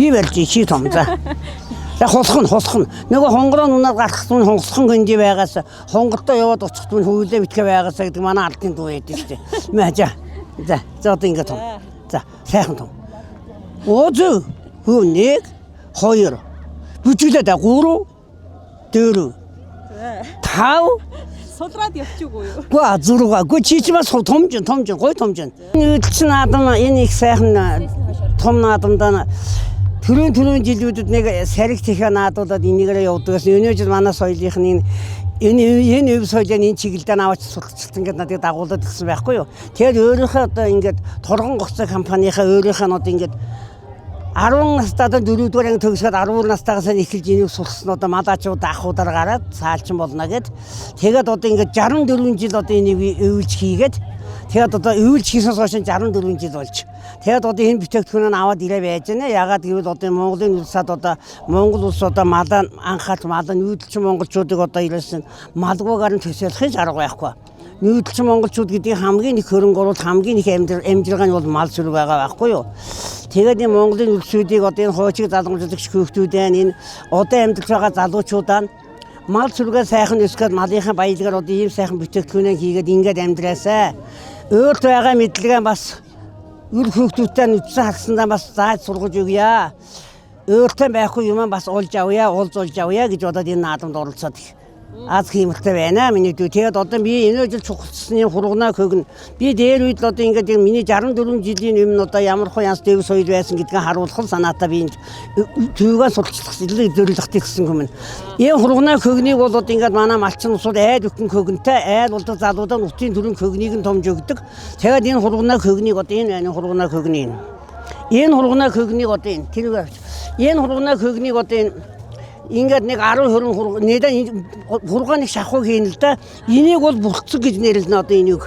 Би барьж чи том за. За хулхан. Нөгөө хонгороо нунаар гарах түн хонгорхон гэнди байгаас хонгортой яваад очих түн хөвлөө битгэ байгаас гэдэг манай ардын дуу байдаг шүү дээ. Мэ за. За одоо ингэ том. За сайхан том. Озөө хөө 1 2 бүжиглээд 3 4 5 Сулраад явчихгүй юу? Гоо зургаагүй чи ч бас томжин гой томжин. Нүүдч наадам энэ их сайхан том наадамдаа түрүүн жилүүдэд нэг сариг тэхэ наадуулаад энийгээрээ явдаг гэсэн. Өнөө жил манай соёлынхны энэ өв соёлын энэ чиглэлдээ аваач сурталчилсан гэдэг надад дагуулдаг гэсэн байхгүй юу. Тэгээд өөрийнхөө одоо ингээд торгон гоцоо компанийнхаа өөрийнхөө одоо ингээд 10 настайдаа 4 дугаар анги төгсгээд 10 настайгаас эхэлж энийг сурсан одоо малаачууд ахуудаар гараад саалчин болно гэд. Тэгээд одоо ингээд 64 жил одоо энийг өвлж хийгээд тэгээд одоо өвлж хийсээс хойш 64 жил болж. Тэгээд одоо энэ бүтээгдэхүүнээ аваад ирээ байж байна. Ягаад гэвэл одоо Монголын улсад одоо Монгол улс одоо малаа анхаарч малаа нүүдэлчин монголчуудыг одоо ирээсэн малгүйгээр нь төсөөлөх арга байхгүй. Нүүдэлчин монголчууд гэдэг хамгийн их хөрөнгө оруулалт хамгийн их амжилгаа нь бол мал сүрэг байгаа байхгүй юу. Тэгээд энэ Монголын улсуудыг одоо энэ хуучиг залгамжлагч хүүхдүүдээ энэ одоо амьдарч байгаа залуучуудаа мал сүргээ сайхан өсгөөд малынхаа баялгаар одоо ийм сайхан бүтээгдэхүүнээ хийгээд ингээд амьдраасаа. Өөрт байгаа мэдлэгээ бас үр хүүхдүүдтэй нүдсэн хагсандаа бас зааж сургаж өгье. Өөртөө байхгүй юм бас олж авъя гэж бодоод энэ наадамд оролцоод аз хиймэлтэй байна. Миний дүү тэгээд одоо би энэ жил чухалчсны хургунаа хөгн. Би дээр үед одоо ингээд миний 64 жилийн өмнө одоо ямар хөө янз дэв соёл байсан гэдгийг харуулах санаатай би энэ төвгөө сурчлах зөвлөлтөй гэсэн юм. Энэ хургунаа хөгнийг бол одоо ингээд манай малчин усууд айл бүхэн хөгнтэй айл болдог залуудаа нутгийн төрийн хөгнийг нь томж өгдөг. Тэгээд энэ хургунаа хөгнийг одоо энэ хургунаа хөгнийг энэ хургунаа хөгнийг одоо энэ хургунаа хөгнийг одоо ингээд нэг 10 хөрөн хургааны шахуу хийн л да. Энийг бол булцэг гэж нэрлэнэ одоо энийг.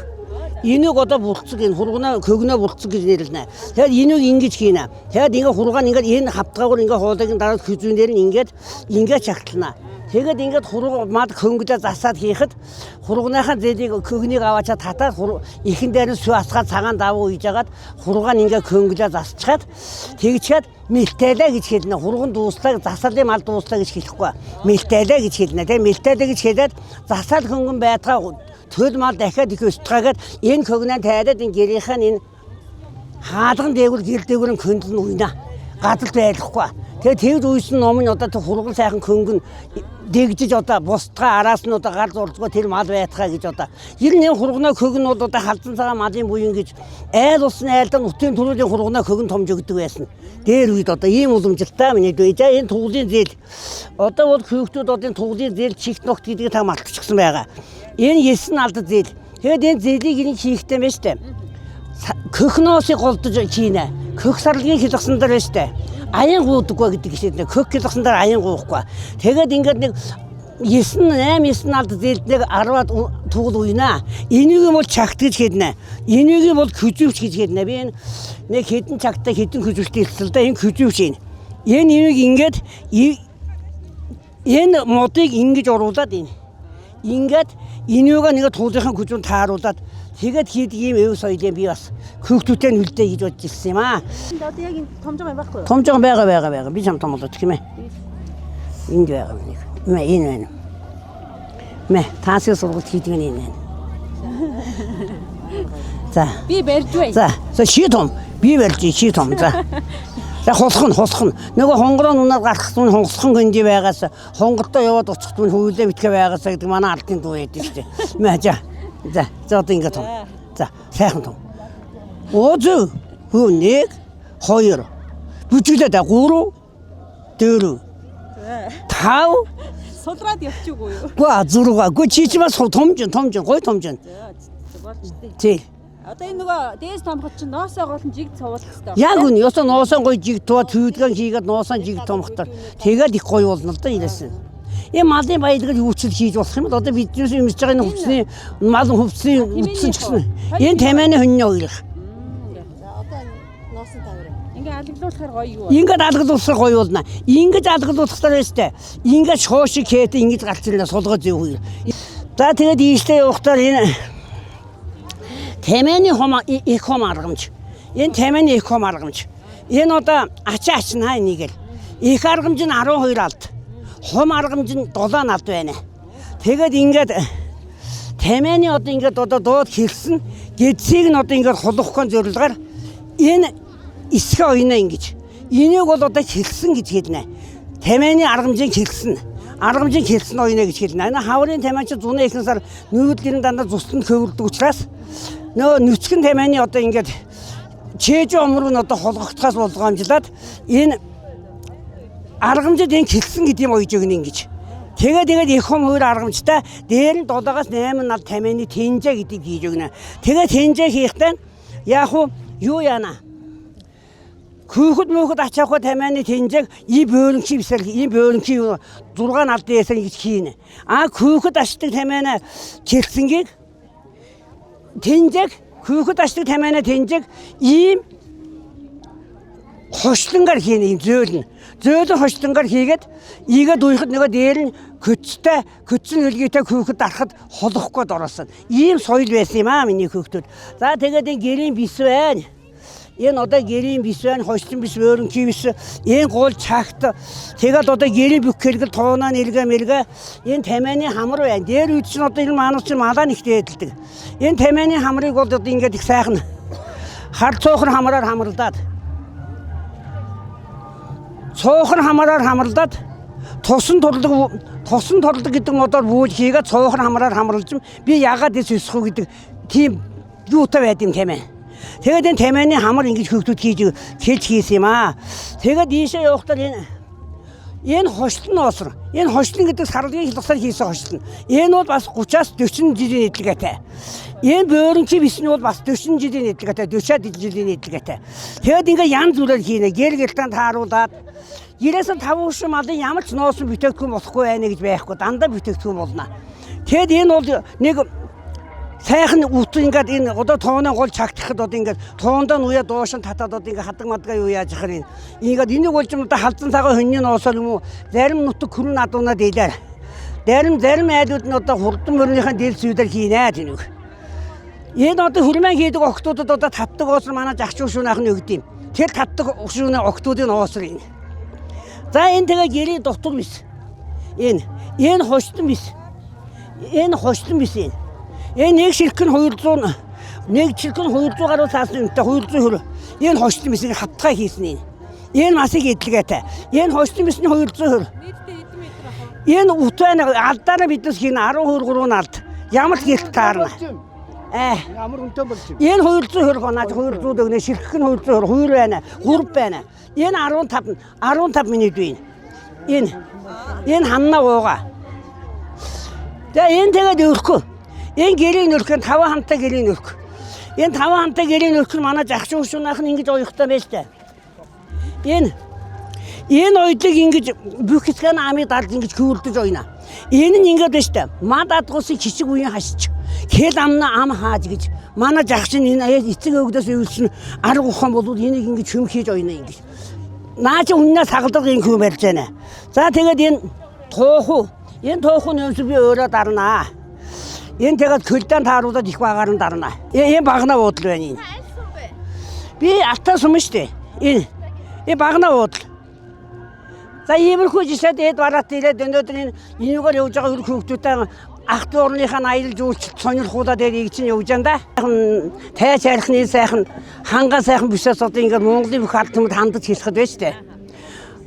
Энийг одоо булцэг энэ хургана хөгнөө булцэг гэж нэрлэнэ. Тэгэхээр энийг ингэж хийнэ. Тэгээд ингээд хургаан ингээд энэ хавтгаагаар ингээд хуулагын дараа хүзүүнээр нь ингээд чагтлана. Тэгээд ингээд хурга мад хөнгөдөө засаад хийхэд хурганыхаа зээлийг хөгнийг аваачаа татаад ихэн дээр нь сүү асгаад цагаан давуу үйжгаад хургаан ингээд хөнгөлөө засчаад тэгчээд мэлтээлээ гэж хэлнэ. Хурган дууслаа засаалын мал дууслаа гэж хэлэхгүй. Мэлтээлээ гэж хэлнэ. Тэгээд мэлтээлээ гэж хэлээд засаал хөнгөн байтгаа төл мал дахиад их өстраагаад энэ хөгнөө тайраад энэ гэрийнхэн энэ хаалган дээгүүр гэр дээгүүр хөндлөн уйна. Гадалд байхгүй. Тэгээд тэгж үйсэн ном нь одоо хурган сайхан хөнгөн дэгжиж одоо бусдгаа араас нь одоо гар зурцгаа тэр мал байтгаа гэж одоо ер нь хургана хөгн бол одоо халдсан цагаан малын буян гэж айл усны айлдаа нутгийн төрөлийн хургана хөгн томж өгдөг байсан. Дээр үед одоо ийм уламжилтаа миний дүү. За энэ туглын зээл одоо бол хүүхдүүд одоо энэ туглын зээл чихт ногт гэдгийг та мартчихсан байгаа. Энэ 9 алдад зээл. Тэгээд энэ зээлийг энэ хийхтэй байна штэ. Көхнөөсийг голдож хийнэ. Көх сарлагын хэлгсэн дээр байна штэ. Аян гуудаггүй гэдэг жишээ. Көх хэлгсэн дээр аян гуухгүй. Тэгээд ингээд нэг 9 алд зээлд нэг 10-аад тугал уйна. Энийг бол чагт гэж хэлнэ. Энийг бол хүзүүвч гэж хэлнэ. Би энэ нэг хэдэн чагтаа хэдэн хүзүүвчтэй хэлсэн л да энэ хүзүүвч юм. Энийг ингээд энэ модыг ингэж оруулаад ингээд энийгээ нэг туулынхаа хүзүүнд тааруулаад тэгээд хийдэг юм өв соёлын би бас хүүхдүүтэй нүлдээ гэж бодож ирсэн юм аа. Одоо яг энэ томж байгаа юм байхгүй юу? Томж байгаа. Би чам том болчих юм ээ. Энд байгаа нэг. Энэ байна. Мэ таасыг сургууль хийдэг нь энэ байна. За. Би барьж бай. За ши том. Би барьж ши том. За. За хулхан. Нөгөө хонгороо нунаар гарах түн хонгорхон гэнди байгаас хонгортой яваад очих түн хөвлөө битгэ байгаас гэдэг манай ардын дуу байдаг шүү дээ. Мэ За одоо ингэ том. За сайхан том. Озөө хөө 1 2 бүжиглээд 3 4 5 Сулраад явчихгүй юу? Гоо зургаагүй чи ч бас томжин гой томжин. Тий. Одоо энэ нөгөө дээс томхот чинь ноосоо гол нь жиг цувуулах хэрэгтэй. Яг үн ёсоо ноосон гой жиг туу төвдгэн хийгээд ноосон жиг томхотор тэгээд их гой болно л да ирээсэн. Энэ малын баялгаар юучлал хийж болох юм бол одоо биднээс юмж байгаа энэ хувцсны мал хувцсны үтсэн ч гэсэн энэ тамианы хоньны уйлах. За одоо ноосон тавир. Ингээ алгалуулахаар гоё юу? Ингээд алгалуулсаар гоё болно. Ингээд алгалуулахтаар өстэй. Ингээд шуушиг хээтэй ингэж гарч ирнэ сулгоо зэв хүү. За тэгээд ийштэй явахтаар энэ тамианы их хом аргамж. Энэ тамианы их хом аргамж. Энэ одоо ачаачна энийг л. Их аргамж нь 12 алд. Хум аргамж нь 7 алд байна. Тэгээд ингээд тамианы одоо ингээд одоо дууд хэлсэн гэдсийг нь одоо ингээд холоххон зорилгоор энэ эсхэ ойно ингэж. Энийг бол одоо хэлсэн гэж хэлнэ. Тамианы аргамжийг хэлсэн. Аргамжийг хэлсэн ойно гэж хэлнэ. Энэ хаврын тамиан чи зуны ихэнх сар нүүдлийн дандаа зустанд хөвөрдөг учраас нөгөө нүцгэн тамианы одоо ингээд чээж өмрөг нь одоо холгогдохоос болгоомжлаад энэ аргамжид энэ хэлсэн гэдэг юм ойж өгнө ингэж. Тэгээд их хум хоёр аргамжтай дээр нь 7-аас 8 нал тамианы тэнжээ гэдэг хийж өгнө. Тэгээд тэнжээ хийхдээ яг юу яана. Хүүхэд мөхөд ачаахгүй тамианы тэнжээг и бөөрөнчи бисэр и бөөрөнчи 6 нал дээсэн гэж хийнэ. Хүүхэд ашдаг тамиана хэлсэнгийг тэнжээг хүүхэд ашдаг тамиана тэнжээг ийм хошлонгаар хийнэ юм зөөлн. Зөөлөн хошлонгаар хийгээд ийгээд уйхад нөгөө дээр нь көцсөн хөлгийтэй хүүхэд дарахад холох гээд орсон. Ийм соёл байсан юм миний хүүхдүүд. За тэгээд энэ гэрийн бис байна. Энэ одоо гэрийн бис байна, хошлон бис, бөөрөнчи бис, энэ гол цагт тэгээд одоо гэрийн бүх хэрэгэл тооноо нэргэ мэргэ энэ тамианы хамар байна. Дээр үйд чинь одоо энэ манус чинь малаа нэгтэй эдэлдэг. Энэ тамианы хамрыг бол одоо ингээд их сайхан хар цоохор хамраар хамралдаад цоохор хамраар хамралдаад тосон торлог гэдэг модоор бүүл хийгээд цоохор хамраар хамралж би ягаад эс өсөх үү гэдэг тийм юутай байд юм тамиа. Тэгээд энэ тамианы хамар ингэж хөвгтүүд хийж хийсэн юм аа. Тэгээд ийшээ явахдаа энэ хошлон оосор. Энэ хошлон гэдэг сарлагын хэлсээр хийсэн хошлон. Энэ бол бас 30-аас 40 жилийн эдлэгээтэй. Энэ бөөрөнчи бисний бол бас 40 жилийн эдлэгээтэй, 40-аад жилийн эдлэгээтэй. Тэгээд ингээ янз бүрээр хийнэ. Гэр гэртэн тааруулаад 95 хүршин малын ямар ч нуусан бүтээгдэхүүн болохгүй байна гэж байхгүй. Дандаа бүтээгдэхүүн болно. Тэгэд энэ бол нэг сайхан ут ингээд энэ одоо тооны гол чагтахад одоо ингээд тоондоо нуяа доош нь татаад одоо ингээд хадаг мадгаа юу яаж ахаар ингээд энийг болж юм одоо халзан цагаа хөнний ноосоор юм уу зарим нутаг хүрэн адуунаад ийлээ. Зарим айлууд нь одоо хурдан мөрнийхэн дэл зүйдэр хийнэ тэнэг. Энэ одоо хөрмөн хийдэг октоудад одоо татдаг оосор манай жагч шүүнийх нь өгд юм. Тэр татдаг шүүнээ октоудын оосор юм. За энэ тэгээ гэрийн дотор бис. Энэ хоштон бис. Энэ хоштон бис энэ. Энэ нэг шилхэн 200 гаруй цаасан юмтай 200 хөр. Энэ хоштон бисний хатгаа хийсэн юм. Энэ масыг эдлгээтэй. Энэ хоштон бисний 200 хөр. Нийтдээ хэдэн метр ах вэ? Энэ ут байна алдаараа биднес хийнэ 10 хөр 3 алд. Ямар ч гэрт таарна. Ямар үнэтэй болж юм. Энэ 200 хөр гонаач 200 өгнө шилхэн 200 хөр 2 байна. 3 байна. Энэ 15 минут байна. Энэ ханна ууга. Тэгээ энэ тэгээд өрхөө. Энэ гэрийн өрх нь 5 хамтаа гэрийн өрх. Энэ 5 хамтаа гэрийн өрх нь манай жагч шүүнийх нь ингэж оёхтой байж таа. Энэ ойдлыг ингэж бүх хэсэг нь амыг дарж ингэж хөвөлдөж ойно. Энэ нь ингэж байж таа. Мад адгуусын жижиг үеийн хашиж. Хэл амна ам хааж гэж. Манай жагч нь энэ эцэг өвгдөөс өвлсөн арга ухаан болоод энийг ингэж хөм хийж ойно ингэж. Наач үннээ сагалдаг энэ хөм барьж байна. За тэгээд энэ тууху нөөс би өөрөө дарнаа. Энэ тэгээд көлдөн тааруулаад их багаар нь дарна. Энэ багна уудал байна энэ. Би алтаа сум штэ. Энэ багна уудал. За иймэрхүү жишээд эд бараат ирээд өнөөдөр энэгээр явж байгаа хөрх хөвгтүүдээ ах トゥ орныхаа аялал жуулчлалт сонирхуулаад ирийг чинь явж байна да. Тайч архины сайхан хангаа сайхан бишээс одоо ингээд Монголын бүх ард түмэд хандаж хэлэхэд байж тээ.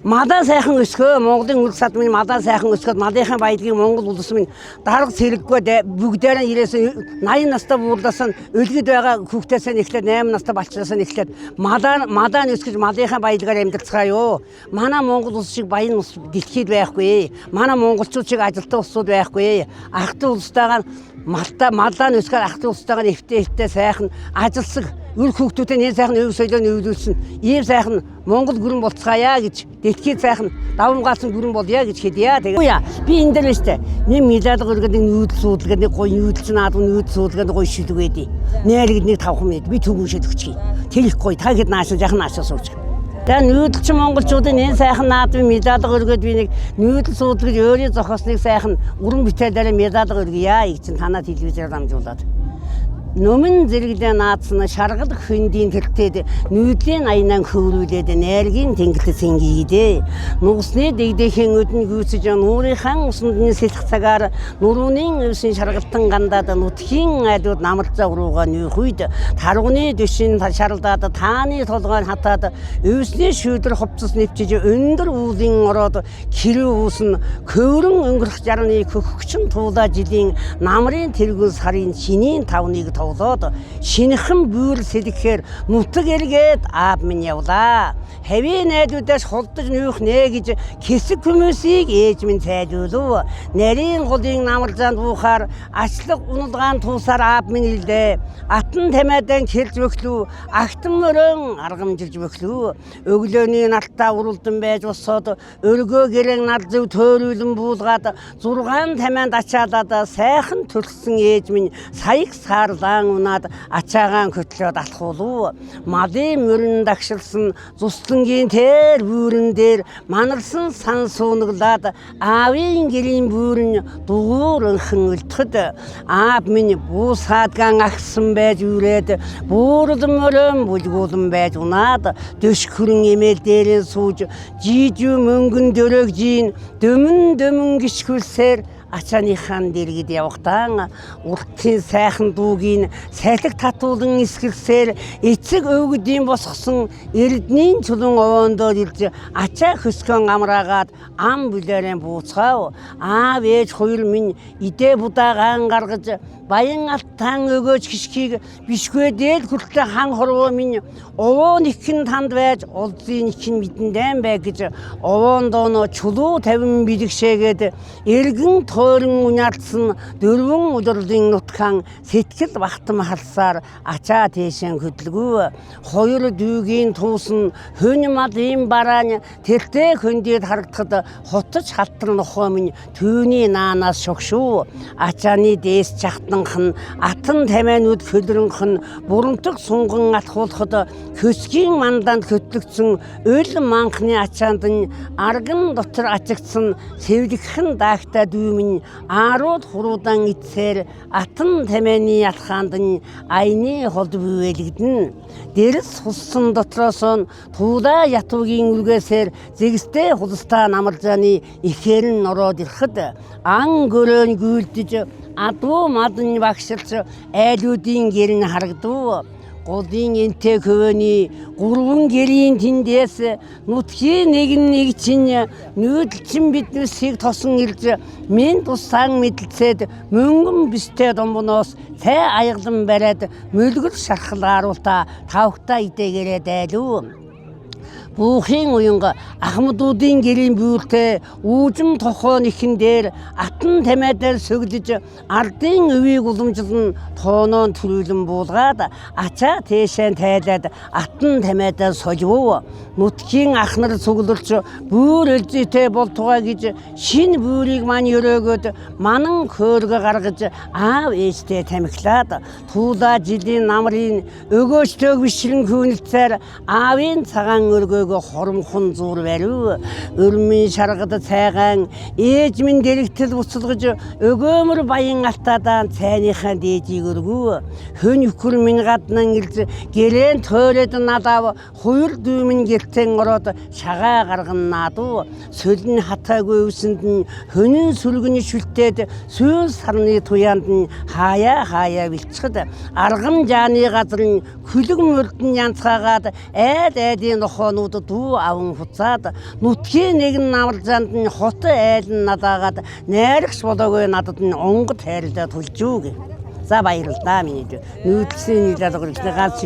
Мадаа сайхан өсгөө Монголын улс адмын мадаа сайхан өсгөөд малынхаа баялагийг Монгол улс минь дарга сэрэггүй бүгдээрээ ирээсэн 80 настай буурлаас нь өлгөд байгаа хүүхдээсээ эхлээд 8 настай балчлаас нь эхлээд мадаа нь өсгөж малынхаа баялагаар амьдарцгаа юу. Манай Монгол улс шиг баян улс дэлхийд байхгүй. Манай монголчууд шиг ажилтан улсууд байхгүй. Ахтын улстайгаар малдаа нь өсгөр ахтын улстайгаар эвтэй сайхан ажилсаг үр хүүхдүүдэд энэ сайхан өв соёлоо нөвлүүлсэн ийм сайхан Монгол гүрэн болцгаая гэж дэлхийд сайхан давамгаалсан гүрэн болъё гэж хэлье. Тэгээ би энэ дээр л штэ нэг милаалга өргөд нэг нүүдэл суулгаад нэг гоё нүүдэлч наад нүүдэл суулгаад гоё шилгээдий. Нээргэд нэг 5 минут би түгүншэд өгчихье. Тэр их гоё та хэд наашаа яхан наашаа сууж. Тэгээ нүүдэлч монголчуудын энэ сайхан наадмын милаалга өргөд би нэг нүүдэл суулгаж өөрийн зохиосныг сайхан уран бүтээлээрээ милаалга өргөё гэж чинь танаа телевизээр дамжуулаад. Нөмін зэрэгдээ наацны шаргал хөндийн тэртээд нүүдлийн аянан хөврүүлээд найргийн тэнгэлт сэнгийдээ. Нугасны дэгдэхийн өдөн гүйцэж нуурынхан усандны сэлэх цагаар нурууны өвсөн шаргалтан гандаад нутгийн айлууд намарцаа уруугаа нүйх үед таргуны дэшин шаралдаад тааны толгойн хатаад өвсний шүйдэр хувцас нэвчиж өндөр үүлэн ороод кирүү үүсэн көөрөн өнгөрөх жарны хөхөгчн туулаа жилийн намрын тэргүүл сарын шинийн тавныг тоглоод шинэхэн бүүр сэлэхээр нутаг эргээд аав минь явлаа. Хэвийн найдуудаас холдож нүүх нэ гэж хэсэг хүмүүсийг ээж минь цайжуулв. Нарийн голын намарзаанд буухаар ачлаг уналгаан туусаар аав минь илдээ. Атан тамиадан кэрж бөхлүү, агтан мөрөн аргамжилж бөхлүү. Өглөөний нартаа уралдан байж босоод өргөө гэрэн нар зөв төөрүүлэн буулгаад 6 тамианд ачаалаад сайхан төрсөн ээж минь саяг саарлаан унаад ачаагаан хөтлөөд алхуулв. Малын мөрөн дагшилсан зуслангийн тэр бүүрэн дээр манарсан сан суунаглаад аавын гэрийн бүүрэн дугуурынхан өлтөхөд аав минь буу саадгаан агсан байж үрээд бүүрэл мөрөн бүлгүүлэн байж унаад дөш хүрэн эмээл дээрээ сууж жижүү мөнгөн дөрөгжийн дөмөн гიშгүүлсээр ачааныхан дэргэд явахтан уртын сайхан дуугийн сайлаг татуулан эсгэлсээр эцэг өвгдийн босгосон эрдний чулуун овоондоо ирж ачаа хөскөн амраагаад ам бүлээрэн бууцгаав. Аав ээж хоёр минь идэ будаагаан гаргаж баян алтан өгөөж гიშгийг бишгүйдэл хүртэл хан хорвоо минь овоон ихэн танд байж олзын ихэн мэдэндэн бай гэж овоон дооно чулуу 50 бэлгшээгээд эргэн тойрон унаадсан 4 удирлын нутгаан сэтгэл бахтам халсаар ачаа тэшэн хөдлгөө. Хоёр дүүгийн туусан хөнь малын бараан тэртээ хөндөд харагдахад хотож халтар нохоо минь түүний наанаас шогшуу. Ачааны дээс чахтанхан атын тамианууд хөлрөнхөн бурамтаг сунган атхуулахад хөсгийн манданд хөтлөгдсөн өл манхны ачаанд нь арган дотор ачигдсан сэвлэгхэн даагтай дүүмэн аарууд хуруудан ицээр атын тамианы алхаанд нь айны холд бүвэлэгдэн. Дэрэс хуссан дотроос нь туулаа ятуугийн үргээсээр зэгстэй хулстаа намарзааны ихээр нь ороод ирэхэд ан гөрөөний гүйлдэж адуу мадан багшилж айлуудын гэрн харагдав. Голын энтэй хөвөний 3 гэрийн тэндээс нутгийн нэг чинь нүүдэлчин биднээсийг тосон ирж минь тусаан мэдлцээд мөнгөн бистэй домбоноос цай аяглан бариад мөлгөр шархлааруулта тавхта идээгээрээ дайлуу. Буухын уянга ахмадуудын гэрийн бүүртэй үүжим тохоон ихэн дээр атын тамиадаар сөглөж ардын өвийг уламжлан тооноон төрүүлэн буулгаад ачаа тэшэн тайлаад атын тамиадаар сожвоо. Нутгийн ахнар цуглуулж бүүр элзэтэй болтугай гэж шин бүүрийг мань өрөөгөөд манан хөөргө гаргаж аав ээжтэй тамхилаад туулаа жилийн намрын өгөөчтэйг бишрэн хүүнэлцээр аавын цагаан өргөө хоромхон зур барив. Өрмийн шаргад цайгаан ээж минь дэрэгтэл буцалгаж өгөөмөр баян алтаадаа цайныхаа дээжийг өргөв. Хөнь хүр минь гаднан ирж гэрэн тойроод надав хоёр дүүмэн гэртэн ороод шагаа гарган наадуу. Сөлн хатаагүй өвсөнд нь хөнийн сүлгэний шүлтээд сүүн сарны туяанд нь хаяа бэлчгэд аргам жааны газар нь хүлэг мөрдөн янцгаагаад айдын нохоонууд дүү аван хуцаад нутгийн нэгэн намарзаанд нь хот айлн надаагаад найрагч болоогүй надад нь онгод хайрлаад хүлжүүг. За баярлалаа миний нүүдэлсний нийлээд гэрчлээ ганц